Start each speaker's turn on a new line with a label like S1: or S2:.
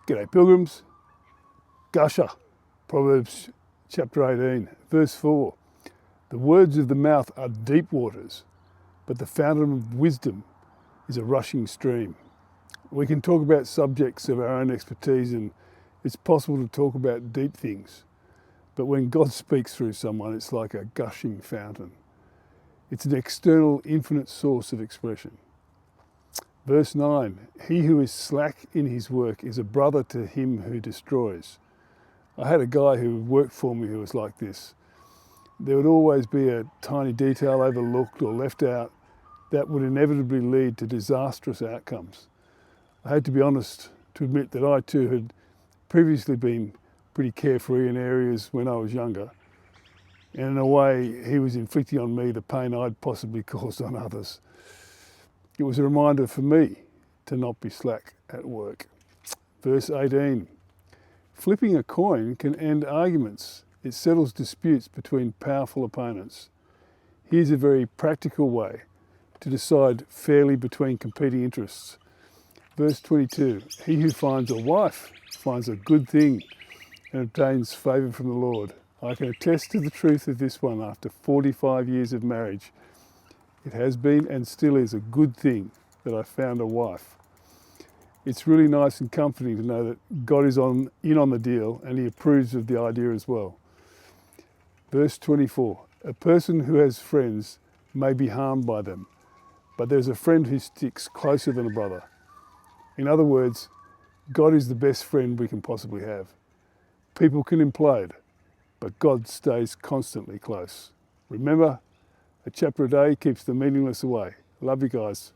S1: G'day pilgrims. Gusher, Proverbs chapter 18, verse 4. The words of the mouth are deep waters, but the fountain of wisdom is a rushing stream. We can talk about subjects of our own expertise, and it's possible to talk about deep things. But when God speaks through someone, it's like a gushing fountain. It's an external, infinite source of expression. Verse 9, he who is slack in his work is a brother to him who destroys. I had a guy who worked for me who was like this. There would always be a tiny detail overlooked or left out that would inevitably lead to disastrous outcomes. I had to be honest to admit that I too had previously been pretty carefree in areas when I was younger. And in a way, he was inflicting on me the pain I'd possibly caused on others. It was a reminder for me to not be slack at work. Verse 18, flipping a coin can end arguments. It settles disputes between powerful opponents. Here's a very practical way to decide fairly between competing interests. Verse 22, he who finds a wife finds a good thing and obtains favour from the Lord. I can attest to the truth of this one after 45 years of marriage. It has been and still is a good thing that I found a wife. It's really nice and comforting to know that God is in on the deal and he approves of the idea as well. Verse 24, a person who has friends may be harmed by them, but there's a friend who sticks closer than a brother. In other words, God is the best friend we can possibly have. People can implode, but God stays constantly close. Remember, a chapter a day keeps the meaningless away. Love you guys.